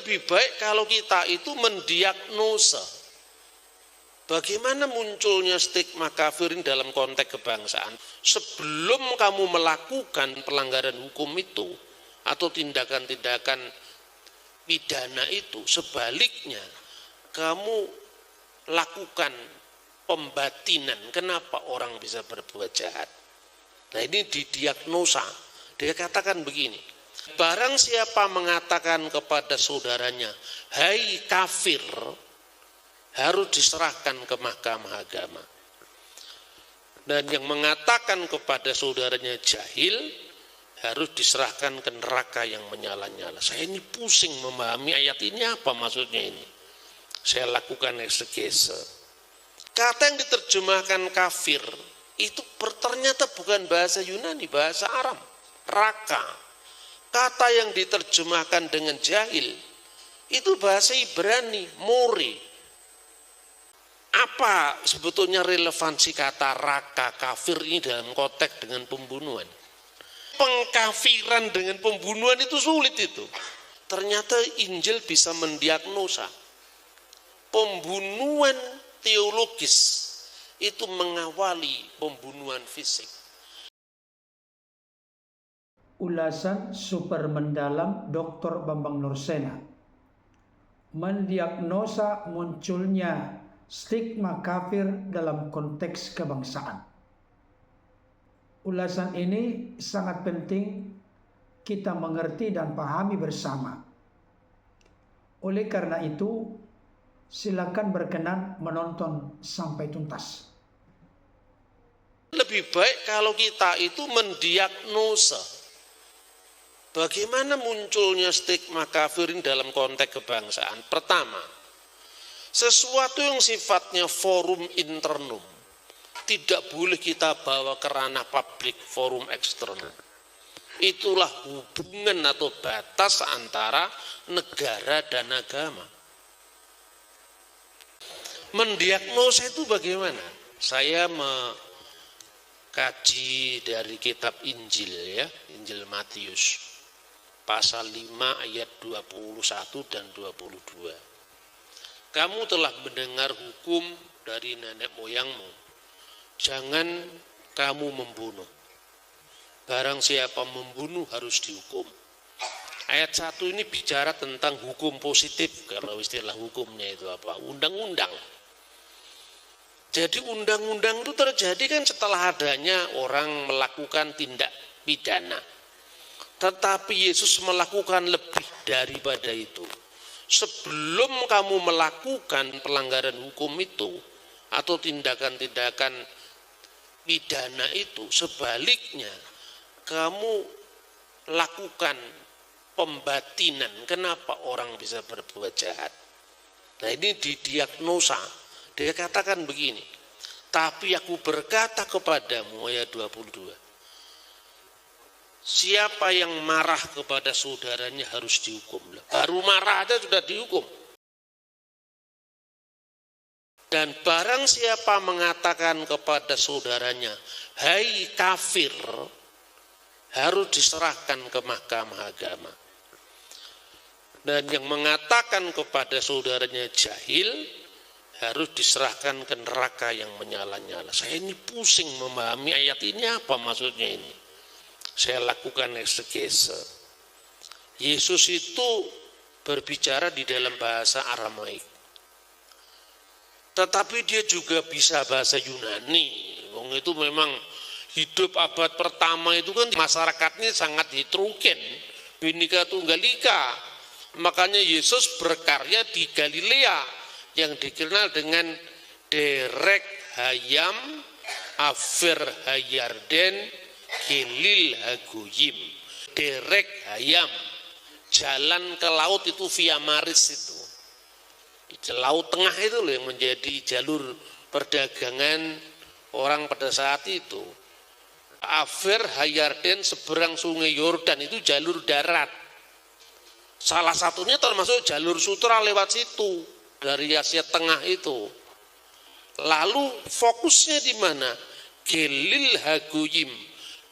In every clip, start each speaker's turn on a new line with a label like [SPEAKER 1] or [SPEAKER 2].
[SPEAKER 1] Lebih baik kalau kita itu mendiagnosa bagaimana munculnya stigma kafirin dalam konteks kebangsaan. Sebelum kamu melakukan pelanggaran hukum itu atau tindakan-tindakan pidana itu, sebaliknya kamu lakukan pembatinan kenapa orang bisa berbuat jahat. Nah, ini didiagnosa. Dia katakan begini, barang siapa mengatakan kepada saudaranya, hai kafir, harus diserahkan ke mahkamah agama. Dan yang mengatakan kepada saudaranya jahil, harus diserahkan ke neraka yang menyala-nyala. Saya ini pusing memahami ayat ini apa maksudnya ini. Saya lakukan eksegese. Kata yang diterjemahkan kafir, itu ternyata bukan bahasa Yunani, bahasa Aram, raka. Kata yang diterjemahkan dengan jahil, itu bahasa Ibrani, mori. Apa sebetulnya relevansi kata raka kafir ini dalam konteks dengan pembunuhan? Pengkafiran dengan pembunuhan itu sulit itu. Ternyata Injil bisa mendiagnosa. Pembunuhan teologis itu mengawali pembunuhan fisik.
[SPEAKER 2] Ulasan super mendalam Dr. Bambang Nursena mendiagnosa munculnya stigma kafir dalam konteks kebangsaan. Ulasan ini sangat penting kita mengerti dan pahami bersama. Oleh karena itu, silakan berkenan menonton sampai tuntas.
[SPEAKER 1] Lebih baik kalau kita itu mendiagnosa bagaimana munculnya stigma kafirin dalam konteks kebangsaan. Pertama, sesuatu yang sifatnya forum internum tidak boleh kita bawa ke ranah publik, forum eksternal. Itulah hubungan atau batas antara negara dan agama. Mendiagnosa itu bagaimana? Saya mengkaji dari kitab Injil ya, Injil Matius pasal 5 ayat 21 dan 22. Kamu telah mendengar hukum dari nenek moyangmu. Jangan kamu membunuh. Barang siapa membunuh harus dihukum. Ayat 1 ini bicara tentang hukum positif. Kalau istilah hukumnya itu apa? Undang-undang. Jadi undang-undang itu terjadi kan setelah adanya orang melakukan tindak pidana. Tetapi Yesus melakukan lebih daripada itu. Sebelum kamu melakukan pelanggaran hukum itu atau tindakan-tindakan pidana itu, sebaliknya kamu lakukan pembatinan kenapa orang bisa berbuat jahat. Nah, ini didiagnosa. Dia katakan begini, tapi aku berkata kepadamu, ayat 22, siapa yang marah kepada saudaranya harus dihukum. Baru marah aja sudah dihukum. Dan barang siapa mengatakan kepada saudaranya, hai kafir, harus diserahkan ke mahkamah agama. Dan yang mengatakan kepada saudaranya jahil, harus diserahkan ke neraka yang menyala-nyala. Saya ini pusing memahami ayat ini apa maksudnya ini. Saya lakukan eksegese. Yesus itu berbicara di dalam bahasa Aramaik. Tetapi dia juga bisa bahasa Yunani. Wong itu memang hidup abad pertama itu kan masyarakatnya sangat heterogen, Bhinneka Tunggal Ika. Makanya Yesus berkarya di Galilea yang dikenal dengan Derek Hayam Aver Hayarden Gelil Hagoyim. Derek Hayam, jalan ke laut itu via Maris itu. Laut Tengah itu loh yang menjadi jalur perdagangan orang pada saat itu. Aver Hayarden seberang sungai Yordan itu jalur darat. Salah satunya termasuk jalur sutra lewat situ dari Asia Tengah itu. Lalu fokusnya di mana? Gelil Hagoyim,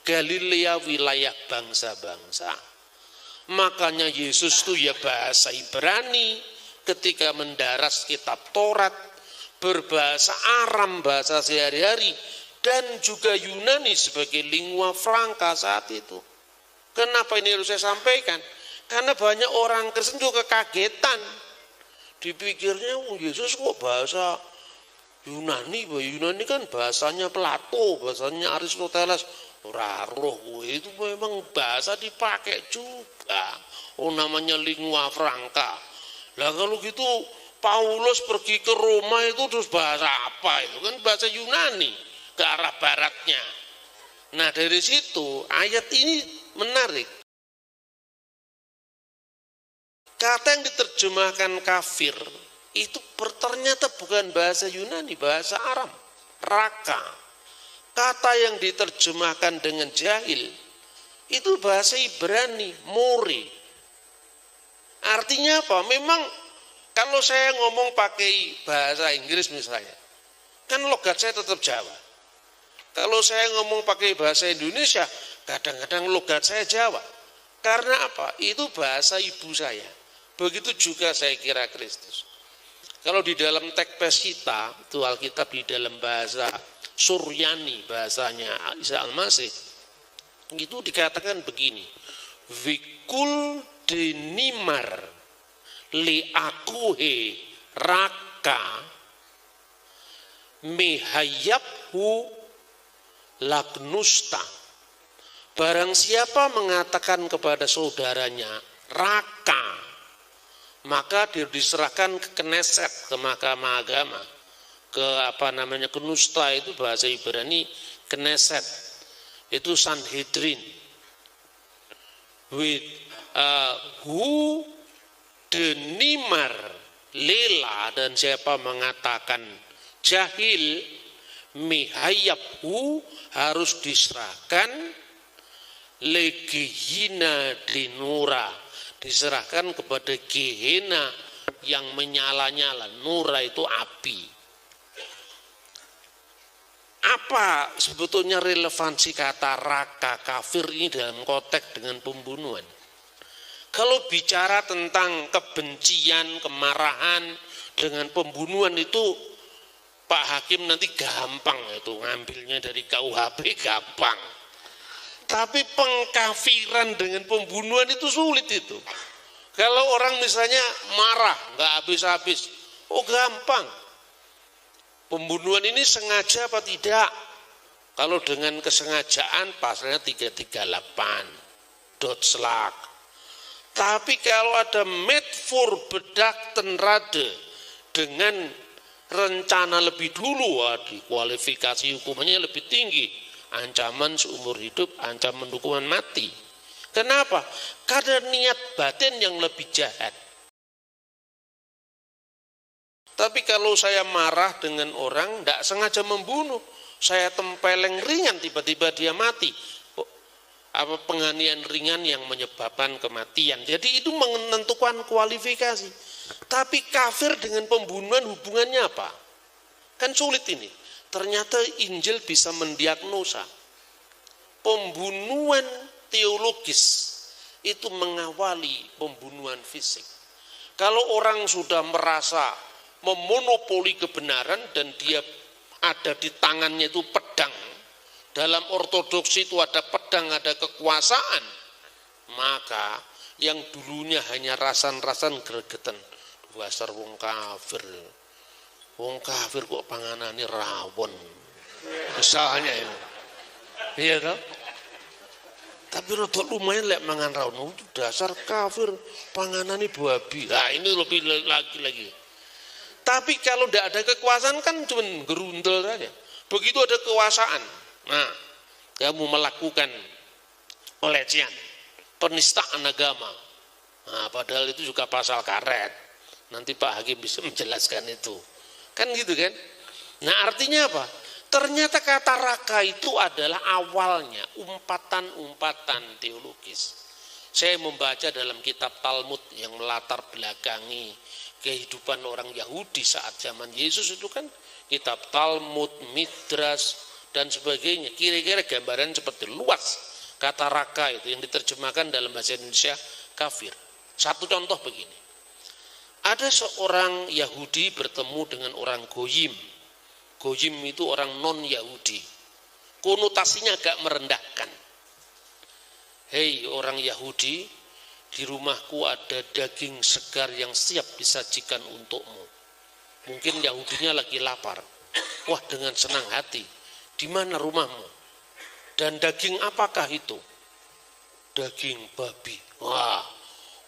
[SPEAKER 1] Galilea wilayah bangsa-bangsa. Makanya Yesus tuh ya bahasa Ibrani ketika mendaras kitab Taurat, berbahasa Aram, bahasa sehari-hari, dan juga Yunani sebagai lingua franca saat itu. Kenapa ini harus saya sampaikan? Karena banyak orang Kristen juga kagetan. Dipikirnya Yesus kok bahasa Yunani, Yunani kan bahasanya Plato, bahasanya Aristoteles. Ora roh itu memang bahasa dipakai juga. Oh namanya lingua franca. Lah kalau gitu Paulus pergi ke Roma itu terus bahasa apa? Itu kan bahasa Yunani ke arah baratnya. Nah dari situ ayat ini menarik. Kata yang diterjemahkan kafir itu ternyata bukan bahasa Yunani, bahasa Aram, raka. Kata yang diterjemahkan dengan jahil itu bahasa Ibrani, more. Artinya apa? Memang kalau saya ngomong pakai bahasa Inggris misalnya, kan logat saya tetap Jawa. Kalau saya ngomong pakai bahasa Indonesia, kadang-kadang logat saya Jawa. Karena apa? Itu bahasa ibu saya. Begitu juga saya kira Kristus. Kalau di dalam teks Pesita, itu Alkitab di dalam bahasa Suryani, bahasanya Isa Al-Masih, itu dikatakan begini, Vikul denimar li akuhe raka mehayabhu lagnusta. Barang siapa mengatakan kepada saudaranya raka, maka dia diserahkan ke Knesset, ke Mahkamah Agama, ke ke Nusta, itu bahasa Ibrani Knesset, itu Sanhedrin. With hu denimar lela, dan siapa mengatakan jahil, mihayabhu harus diserahkan, legihina dinura, diserahkan kepada Gehenna yang menyala-nyala. Nura itu api. Apa sebetulnya relevansi kata raka kafir ini dalam konteks dengan pembunuhan? Kalau bicara tentang kebencian, kemarahan dengan pembunuhan itu Pak Hakim nanti gampang itu ngambilnya dari KUHP, gampang. Tapi pengkafiran dengan pembunuhan itu sulit itu. Kalau orang misalnya marah, nggak habis-habis, oh gampang. Pembunuhan ini sengaja apa tidak? Kalau dengan kesengajaan pasalnya 338, Doodslag. Tapi kalau ada metfor bedak tenrade dengan rencana lebih dulu, dikualifikasi hukumannya lebih tinggi. Ancaman seumur hidup, ancaman hukuman mati. Kenapa? Karena niat batin yang lebih jahat. Tapi kalau saya marah dengan orang, tidak sengaja membunuh, saya tempeleng ringan, tiba-tiba dia mati. Apa penganiayaan ringan yang menyebabkan kematian. Jadi itu menentukan kualifikasi. Tapi kafir dengan pembunuhan hubungannya apa? Kan sulit ini. Ternyata Injil bisa mendiagnosa. Pembunuhan teologis itu mengawali pembunuhan fisik. Kalau orang sudah merasa memonopoli kebenaran dan dia ada di tangannya itu pedang, dalam ortodoksi itu ada pedang, ada kekuasaan, maka yang dulunya hanya rasan-rasan gregetan, dasar wong kafir. Wong kafir kok panganane rawon. Misalnya itu. Iya toh? Tapi rada lumayan lek mangan rawon, dasar kafir panganane babi. Nah, ini lebih lagi. Tapi kalau tidak ada kekuasaan kan cuma gerundel saja. Begitu ada kekuasaan, nah kamu melakukan pelecehan, penistaan agama. Nah, padahal itu juga pasal karet. Nanti Pak Hakim bisa menjelaskan itu. Kan gitu kan? Nah artinya apa? Ternyata kata raka itu adalah awalnya umpatan-umpatan teologis. Saya membaca dalam kitab Talmud yang melatar belakangi kehidupan orang Yahudi saat zaman Yesus itu kan kitab Talmud, Midrash dan sebagainya. Kira-kira gambaran seperti luas kata raka itu yang diterjemahkan dalam bahasa Indonesia kafir. Satu contoh begini. Ada seorang Yahudi bertemu dengan orang Goyim. Goyim itu orang non-Yahudi. Konotasinya agak merendahkan. Hei orang Yahudi, di rumahku ada daging segar yang siap disajikan untukmu. Mungkin Yahudinya lagi lapar. Wah, dengan senang hati. Di mana rumahmu? Dan daging apakah itu? Daging babi. Wah,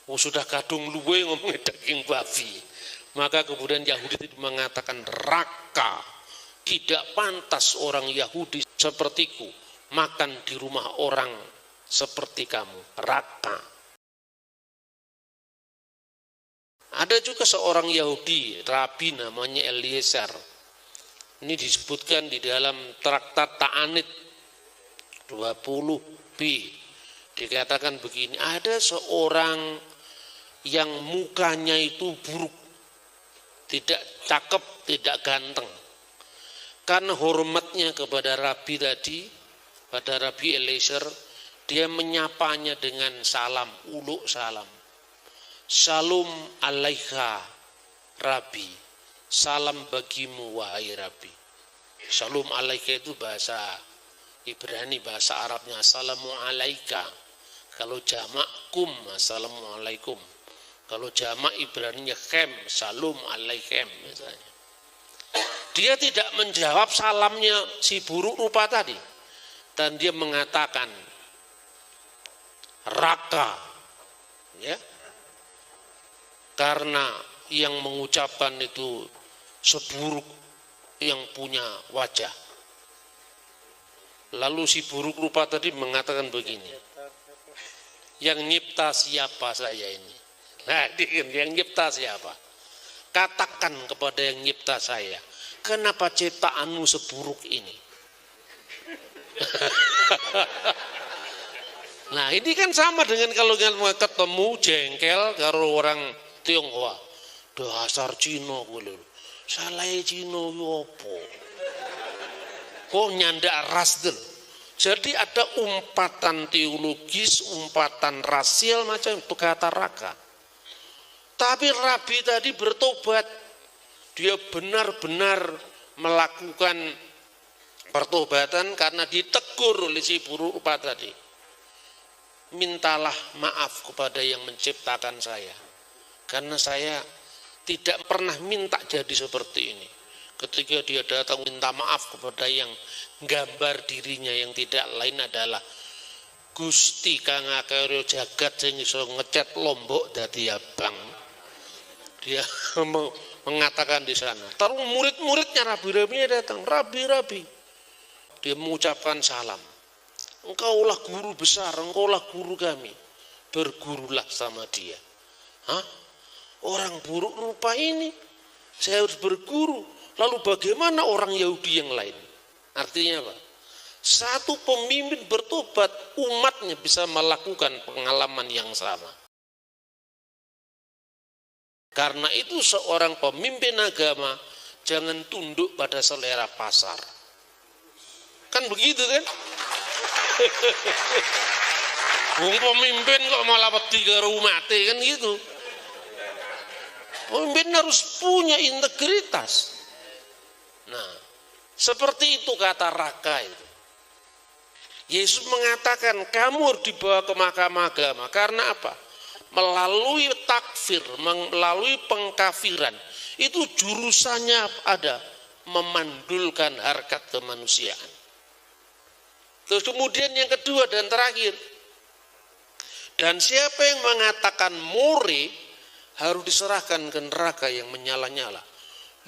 [SPEAKER 1] sudah kadung luwe ngomongin daging babi. Maka kemudian Yahudi itu mengatakan, raka, tidak pantas orang Yahudi sepertiku makan di rumah orang seperti kamu. Raka. Ada juga seorang Yahudi, rabi namanya Eliezer. Ini disebutkan di dalam traktat Ta'anit 20b. Dikatakan begini, ada seorang yang mukanya itu buruk, tidak cakep, tidak ganteng. Karena hormatnya kepada rabi tadi, pada Rabi Eliezer, dia menyapanya dengan salam, uluk salam. Shalom alaika Rabi, salam bagimu wahai Rabi. Shalom alaika itu bahasa Ibrani, bahasa Arabnya assalamu alaika. Kalau jamak kum, assalamualaikum. Kalau jamak Ibraninya khem, shalom alaikum misalnya. Dia tidak menjawab salamnya si buruk rupa tadi. Dan dia mengatakan raka, ya. Karena yang mengucapkan itu seburuk yang punya wajah. Lalu si buruk rupa tadi mengatakan begini, yang nyipta siapa saya ini? Nah, yang nyipta siapa? Katakan kepada yang nyipta saya, kenapa ciptaanmu seburuk ini? Nah, ini kan sama dengan kalau ketemu jengkel karo orang Tionghoa, dasar Cina kuwi. Salah Cina yo apa? Kok nyandak ras dul. Jadi ada umpatan teologis, umpatan rasial macam itu kata raka. Tapi Rabi tadi bertobat. Dia benar-benar melakukan pertobatan karena ditegur oleh si buruk rupa tadi. Mintalah maaf kepada yang menciptakan saya. Karena saya tidak pernah minta jadi seperti ini. Ketika dia datang minta maaf kepada yang gambar dirinya yang tidak lain adalah Gusti kang akeh jagat sing iso ngecat Lombok dadi abang. Dia mengatakan di sana. Terus murid-muridnya rabi-rabinya datang, rabi-rabi. Dia mengucapkan salam. Engkaulah guru besar, engkaulah guru kami. Bergurulah sama dia. Hah? Orang buruk rupa ini, saya harus berguru. Lalu bagaimana orang Yahudi yang lain? Artinya apa? Satu pemimpin bertobat, umatnya bisa melakukan pengalaman yang sama. Karena itu seorang pemimpin agama jangan tunduk pada selera pasar. Kan begitu kan? Pemimpin kok malah wedi karo umate kan gitu. Pemimpin harus punya integritas. Nah, seperti itu kata raka itu. Yesus mengatakan kamu harus dibawa ke mahkamah agama. Karena apa? Melalui takfir, melalui pengkafiran. Itu jurusannya ada. Memandulkan harkat kemanusiaan. Terus kemudian yang kedua dan terakhir. Dan siapa yang mengatakan more harus diserahkan ke neraka yang menyala-nyala.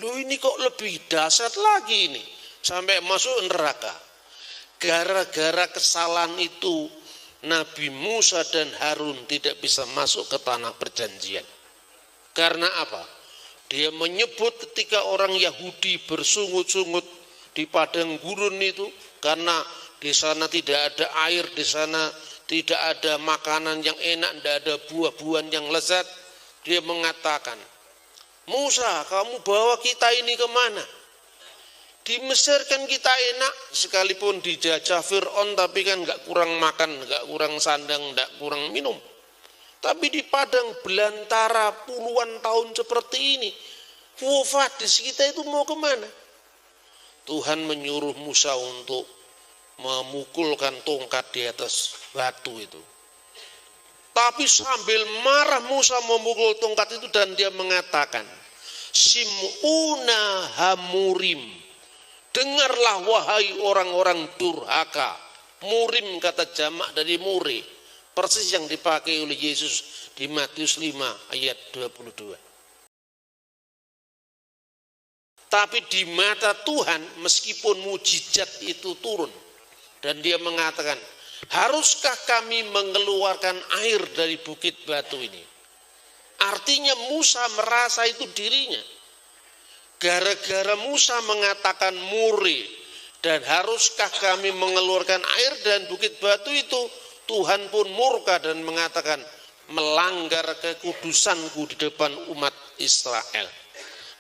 [SPEAKER 1] Loh ini kok lebih dahsyat lagi ini. Sampai masuk neraka. Gara-gara kesalahan itu Nabi Musa dan Harun tidak bisa masuk ke tanah perjanjian. Karena apa? Dia menyebut ketika orang Yahudi bersungut-sungut di padang gurun itu. Karena di sana tidak ada air, di sana tidak ada makanan yang enak, tidak ada buah-buahan yang lezat. Dia mengatakan, Musa, kamu bawa kita ini kemana? Di Mesir kan kita enak, sekalipun dijajah Fir'aun, tapi kan nggak kurang makan, nggak kurang sandang, nggak kurang minum. Tapi di padang belantara puluhan tahun seperti ini, Quo Vadis kita itu mau kemana? Tuhan menyuruh Musa untuk memukulkan tongkat di atas batu itu. Tapi sambil marah Musa memukul tongkat itu dan dia mengatakan, Sim'una hamurim, dengarlah wahai orang-orang durhaka. Murim kata jamak dari muri, persis yang dipakai oleh Yesus di Matius 5 ayat 22. Tapi di mata Tuhan meskipun mujizat itu turun dan dia mengatakan, haruskah kami mengeluarkan air dari bukit batu ini? Artinya Musa merasa itu dirinya. Gara-gara Musa mengatakan muri dan haruskah kami mengeluarkan air dan bukit batu itu, Tuhan pun murka dan mengatakan melanggar kekudusanku di depan umat Israel.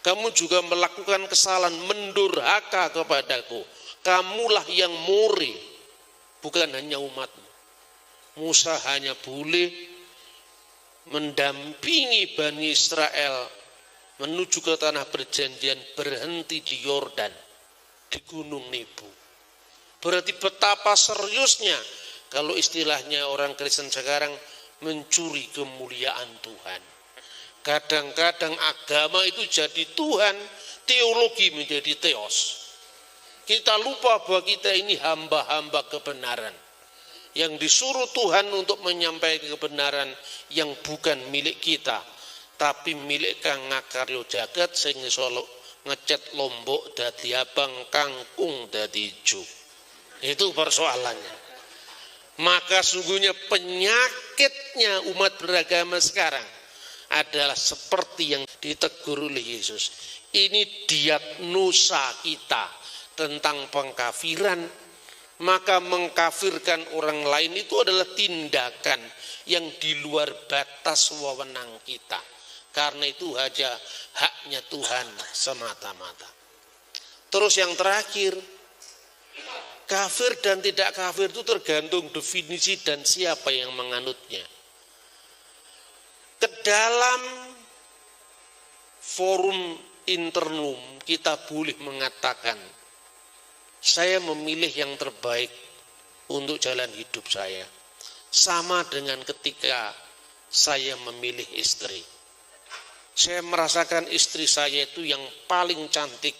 [SPEAKER 1] Kamu juga melakukan kesalahan mendurhaka kepadaku. Kamulah yang muri, bukan hanya umatmu. Musa hanya boleh mendampingi Bani Israel menuju ke tanah perjanjian, berhenti di Yordan, di Gunung Nebo. Berarti betapa seriusnya kalau istilahnya orang Kristen sekarang mencuri kemuliaan Tuhan. Kadang-kadang agama itu jadi Tuhan, teologi menjadi teos. Kita lupa bahwa kita ini hamba-hamba kebenaran yang disuruh Tuhan untuk menyampaikan kebenaran yang bukan milik kita, tapi milik Kang Ngakaryo Jagat sing iso ngecet Lombok dadi abang, kangkung dadi ijo. Itu persoalannya. Maka sungguhnya penyakitnya umat beragama sekarang adalah seperti yang ditegur oleh Yesus. Ini diagnosa kita tentang pengkafiran, maka mengkafirkan orang lain itu adalah tindakan yang di luar batas wewenang kita. Karena itu hanya haknya Tuhan semata-mata. Terus yang terakhir, kafir dan tidak kafir itu tergantung definisi dan siapa yang menganutnya. Ke dalam forum internum kita boleh mengatakan, saya memilih yang terbaik untuk jalan hidup saya. Sama dengan ketika saya memilih istri. Saya merasakan istri saya itu yang paling cantik,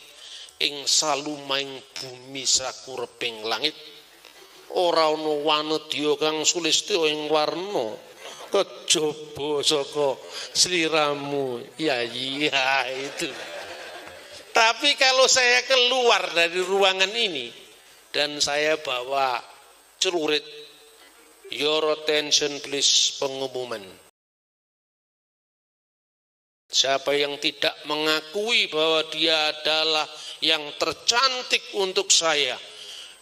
[SPEAKER 1] ing salumahing bumi sakureping langit. Ora ana wanedya kang sulistya ing warna kejaba saka sliramu. Ya iya itu. Tapi kalau saya keluar dari ruangan ini dan saya bawa celurit, your attention please, pengumuman. Siapa yang tidak mengakui bahwa dia adalah yang tercantik untuk saya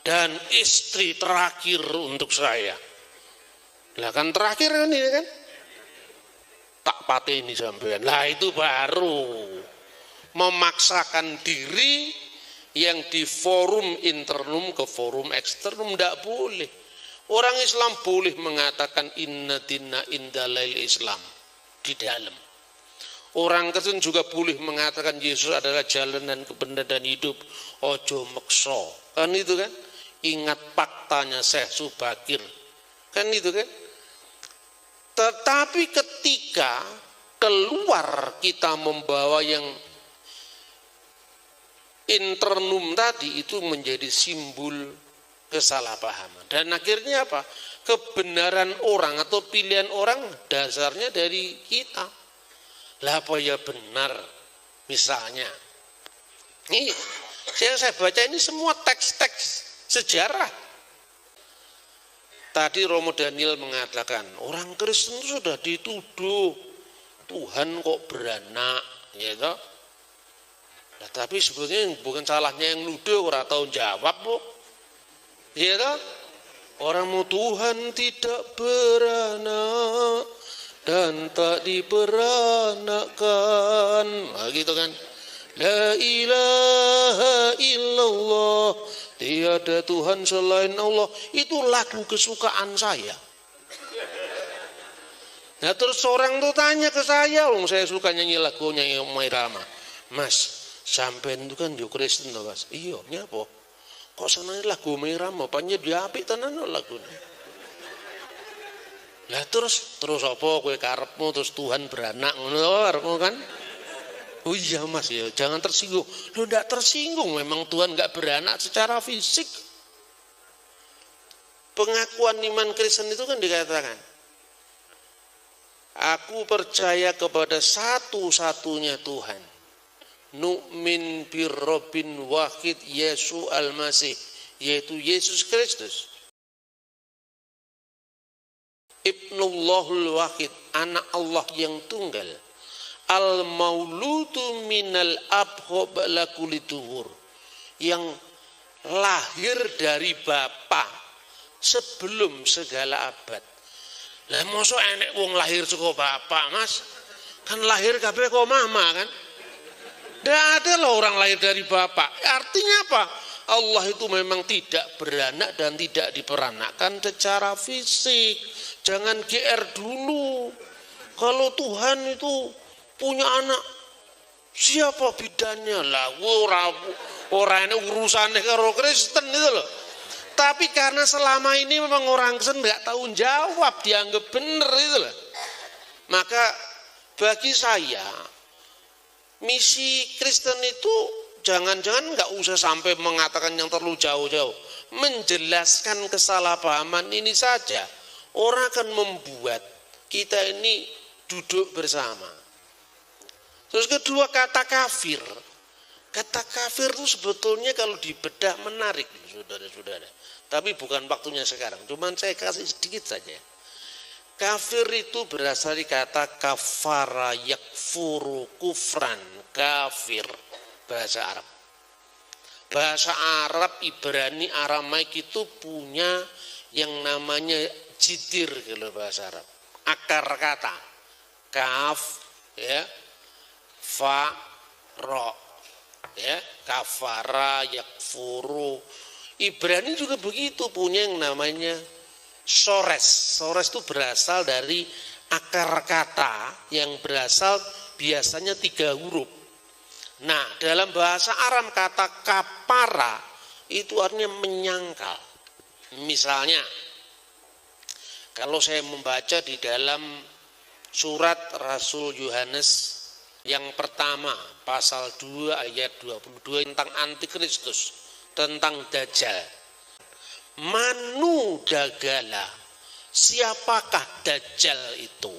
[SPEAKER 1] dan istri terakhir untuk saya. Lah kan terakhir kan ini kan? Tak pateni sampean. Lah itu baru memaksakan diri yang di forum internum ke forum eksternum. Tidak boleh. Orang Islam boleh mengatakan inna dinna indalail Islam di dalam. Orang Kristen juga boleh mengatakan Yesus adalah jalan dan kebenaran dan hidup. Ojo mekso. Kan itu kan? Ingat faktanya Syekh Subakir. Kan itu kan? Tetapi ketika keluar kita membawa yang internum tadi, itu menjadi simbol kesalahpahaman. Dan akhirnya apa? Kebenaran orang atau pilihan orang dasarnya dari kita. Lah apa ya benar? Misalnya, ini saya baca ini semua teks-teks sejarah. Tadi Romo Daniel mengatakan orang Kristen sudah dituduh Tuhan kok beranak, ya toh? Nah, tapi sebetulnya bukan salahnya yang nuduh, orang tahu jawab kok, ya toh? Orang mau Tuhan tidak beranak dan tak diperanakkan, nah, gitu kan? La ilaha illallah, tiada Tuhan selain Allah. Itu lagu kesukaan saya. Nah terus orang tuh tanya ke saya, saya suka nyanyi lagunya Omah Irama. Mas, sampean itu kan yo Kristen to, Mas. Iya, nyapa? Kok seneng lagu Omah Irama, panye diapik tenan lagune. Lah terus apa kowe karepmu terus Tuhan beranak ngono karepmu kan? Oh iya Mas ya, jangan tersinggung. Lu enggak tersinggung, memang Tuhan enggak beranak secara fisik. Pengakuan iman Kristen itu kan dikatakan, aku percaya kepada satu-satunya Tuhan. Nu'min birrobbin wahid Yesu al-Masih, yaitu Yesus Kristus. Ibnullahul wahid, anak Allah yang tunggal. Al-mauludu minal abho ba'lakulituhur, yang lahir dari Bapa sebelum segala abad. Lah mosok enek wong lahir saka bapak, Mas? Kan lahir kabeh kok mama kan? Ndak ada loh orang lahir dari bapak. Artinya apa? Allah itu memang tidak beranak dan tidak diperanakkan secara fisik. Jangan GR dulu. Kalau Tuhan itu punya anak, siapa bidannya? Lah ora ini urusannya karo Kristen itu loh. Tapi karena selama ini memang orang Kristen nggak tahu jawab, dianggap benar itu loh. Maka bagi saya misi Kristen itu jangan-jangan nggak usah sampai mengatakan yang terlalu jauh-jauh, menjelaskan kesalahpahaman ini saja. Orang akan membuat kita ini duduk bersama. Terus kedua, kata kafir. Kata kafir itu sebetulnya kalau dibedah menarik, saudara-saudara. Tapi bukan waktunya sekarang. Cuman saya kasih sedikit saja. Kafir itu berasal dari kata kafara yakfuru kufran. Kafir, bahasa Arab. Bahasa Arab Ibrani Aramaik itu punya yang namanya jidir kalau bahasa Arab. Akar kata. Kaf, ya. Fa, ro, ya, kafara, yakfuru. Ibrani juga begitu, punya yang namanya sores. Sores itu berasal dari akar kata yang berasal biasanya 3 huruf. Nah, dalam bahasa Arab kata kapara itu artinya menyangkal. Misalnya, kalau saya membaca di dalam surat Rasul Yohanes yang pertama, pasal 2 ayat 22 tentang antikristus, tentang Dajjal. Manu dagala, siapakah Dajjal itu?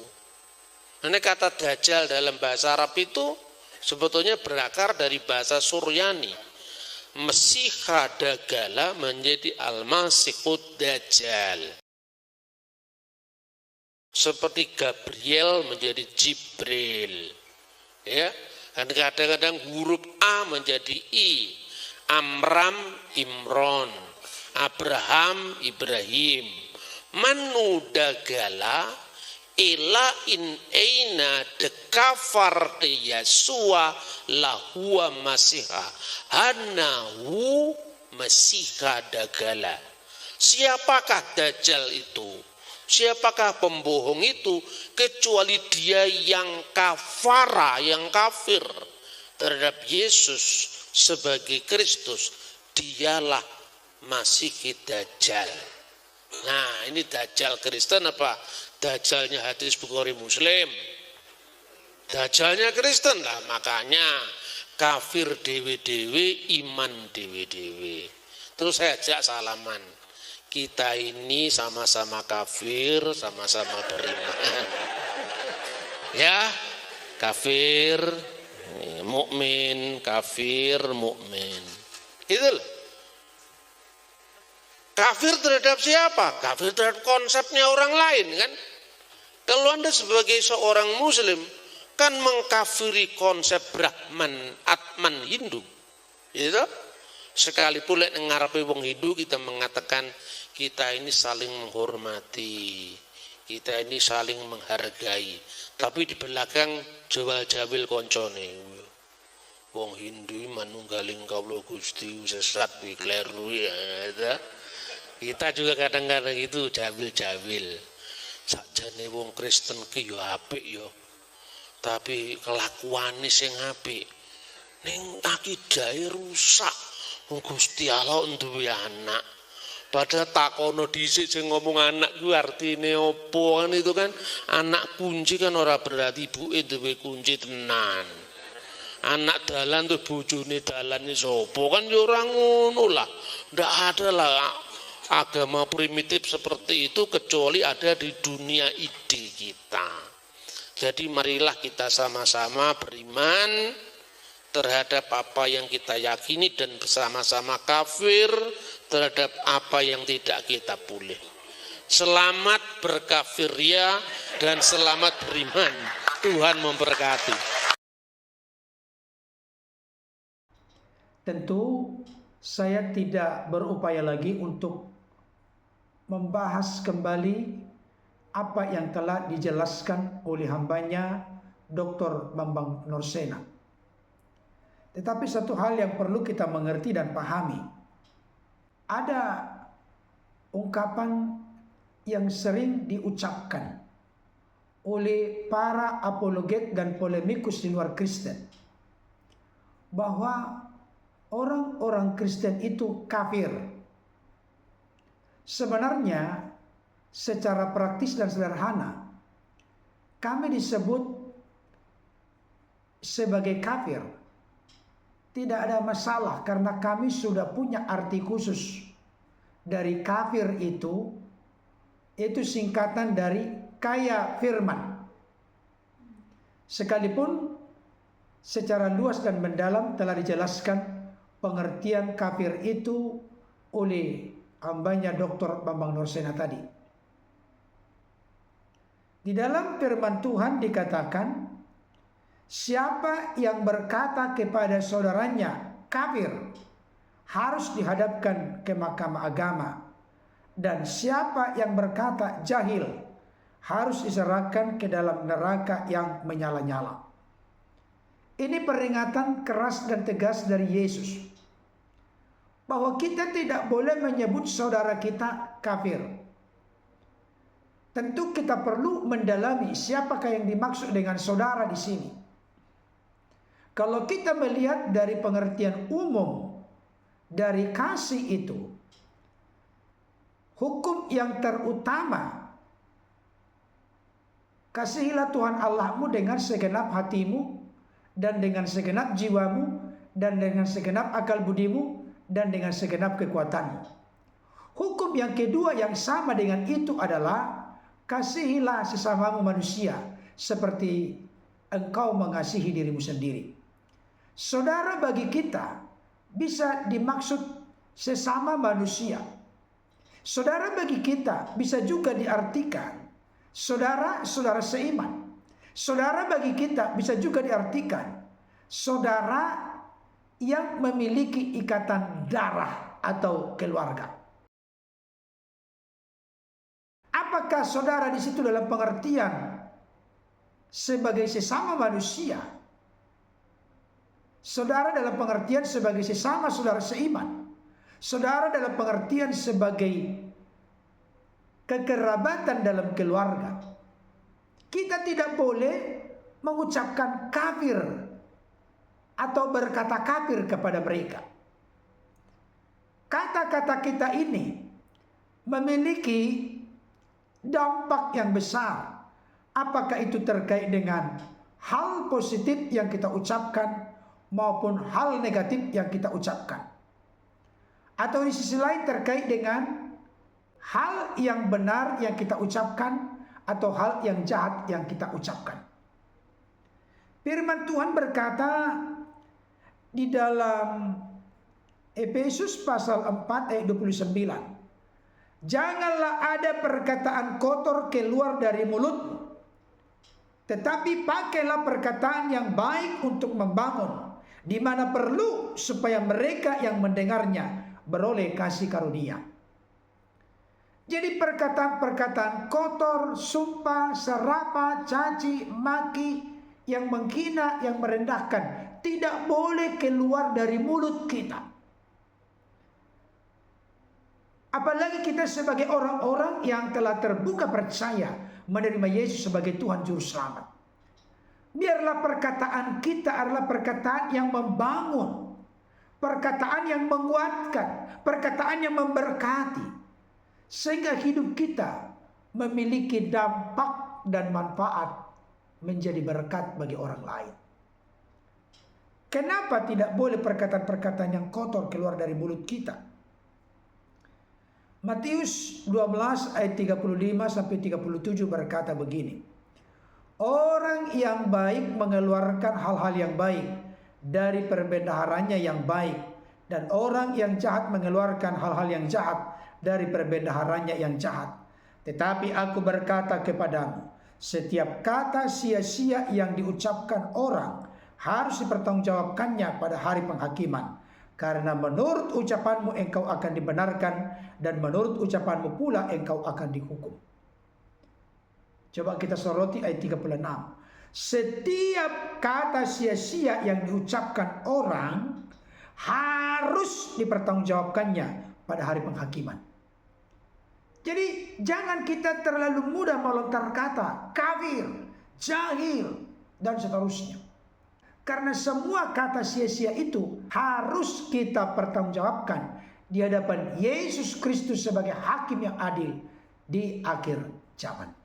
[SPEAKER 1] Ini kata Dajjal dalam bahasa Arab itu sebetulnya berakar dari bahasa Suryani. Mesiha dagala menjadi al-masihud Dajjal. Seperti Gabriel menjadi Jibril. Ya, dan kadang-kadang huruf A menjadi I, Amram Imron, Abraham Ibrahim, Manudagala ila in aina dekafar Yesua lahua masiha hanahu masiha dagala. Siapakah Dajjal itu? Siapakah pembohong itu kecuali dia yang kafara, yang kafir terhadap Yesus sebagai Kristus. Dialah Masih Dajjal. Nah, ini Dajjal Kristen apa? Dajjalnya hadis Bukhari Muslim. Dajjalnya Kristen lah, makanya kafir dewe-dewe, iman dewe-dewe. Terus saya ajak salaman. Kita ini sama-sama kafir, sama-sama beriman. Ya, kafir, mukmin, kafir, mukmin. Itu loh. Kafir terhadap siapa? Kafir terhadap konsepnya orang lain kan? Kalau Anda sebagai seorang Muslim kan mengkafiri konsep Brahman, Atman Hindu. Gitu? Sekalipun lek ngarepe wong Hindu kita mengatakan kita ini saling menghormati, kita ini saling menghargai, tapi di belakang jawal-jawil koncone. Wong Hindu manunggaling kawula Gusti sesat kleru ya. Kita juga kadang-kadang itu jawil-jawil. sakjane wong Kristen ki yo apik yo. Tapi kelakuane sing apik. Ning akidahe rusak. Wong Gusti Allah duwe anak. Padahal takono dhisik sing ngomong anak ku artine opo kan itu kan anak kunci kan ora berarti ibuke duwe kunci tenan. Anak dalan tuh bojone dalane sapa kan ya ora ngono lah. Ndak ada lah agama primitif seperti itu kecuali ada di dunia ide kita. Jadi marilah kita sama-sama beriman terhadap apa yang kita yakini dan bersama-sama kafir terhadap apa yang tidak kita boleh. Selamat berkafir ya dan selamat beriman. Tuhan memberkati.
[SPEAKER 2] Tentu saya tidak berupaya lagi untuk membahas kembali apa yang telah dijelaskan oleh hambanya Dr. Bambang Nursena. Tetapi satu hal yang perlu kita mengerti dan pahami. Ada ungkapan yang sering diucapkan oleh para apologet dan polemikus di luar Kristen bahwa orang-orang Kristen itu kafir. Sebenarnya secara praktis dan sederhana kami disebut sebagai kafir. Tidak ada masalah karena kami sudah punya arti khusus dari kafir itu singkatan dari kaya firman. Sekalipun secara luas dan mendalam telah dijelaskan pengertian kafir itu oleh hambanya Dr. Bambang Nursena tadi. Di dalam firman Tuhan dikatakan, siapa yang berkata kepada saudaranya kafir harus dihadapkan ke mahkamah agama, dan siapa yang berkata jahil harus diserahkan ke dalam neraka yang menyala-nyala. Ini peringatan keras dan tegas dari Yesus bahwa kita tidak boleh menyebut saudara kita kafir. Tentu kita perlu mendalami siapakah yang dimaksud dengan saudara di sini. Kalau kita melihat dari pengertian umum dari kasih itu, hukum yang terutama, kasihilah Tuhan Allahmu dengan segenap hatimu dan dengan segenap jiwamu dan dengan segenap akal budimu dan dengan segenap kekuatanmu. Hukum yang kedua yang sama dengan itu adalah kasihilah sesamamu manusia seperti engkau mengasihi dirimu sendiri. Saudara bagi kita bisa dimaksud sesama manusia. Saudara bagi kita bisa juga diartikan saudara-saudara seiman. Saudara bagi kita bisa juga diartikan saudara yang memiliki ikatan darah atau keluarga. Apakah saudara di situ dalam pengertian sebagai sesama manusia? Saudara dalam pengertian sebagai sesama saudara seiman. Saudara dalam pengertian sebagai kekerabatan dalam keluarga. Kita tidak boleh mengucapkan kafir atau berkata kafir kepada mereka. Kata-kata kita ini memiliki dampak yang besar. Apakah itu terkait dengan hal positif yang kita ucapkan maupun hal negatif yang kita ucapkan. Atau di sisi lain terkait dengan hal yang benar yang kita ucapkan atau hal yang jahat yang kita ucapkan. Firman Tuhan berkata di dalam Efesus pasal 4 ayat 29. Janganlah ada perkataan kotor keluar dari mulutmu, tetapi pakailah perkataan yang baik untuk membangun, di mana perlu supaya mereka yang mendengarnya beroleh kasih karunia. Jadi perkataan-perkataan kotor, sumpah, serapah, caci, maki, yang menghina, yang merendahkan tidak boleh keluar dari mulut kita. Apalagi kita sebagai orang-orang yang telah terbuka percaya menerima Yesus sebagai Tuhan Juru Selamat. Biarlah perkataan kita adalah perkataan yang membangun, perkataan yang menguatkan, perkataan yang memberkati, sehingga hidup kita memiliki dampak dan manfaat menjadi berkat bagi orang lain. Kenapa tidak boleh perkataan-perkataan yang kotor keluar dari mulut kita? Matius 12 ayat 35 sampai 37 berkata begini. Orang yang baik mengeluarkan hal-hal yang baik dari perbendaharanya yang baik, dan orang yang jahat mengeluarkan hal-hal yang jahat dari perbendaharanya yang jahat. Tetapi aku berkata kepadamu, setiap kata sia-sia yang diucapkan orang harus dipertanggungjawabkannya pada hari penghakiman. Karena menurut ucapanmu engkau akan dibenarkan, dan menurut ucapanmu pula engkau akan dihukum. Coba kita soroti ayat 36. Setiap kata sia-sia yang diucapkan orang harus dipertanggungjawabkannya pada hari penghakiman. Jadi jangan kita terlalu mudah melontar kata kafir, jahil, dan seterusnya. Karena semua kata sia-sia itu harus kita pertanggungjawabkan di hadapan Yesus Kristus sebagai hakim yang adil di akhir zaman.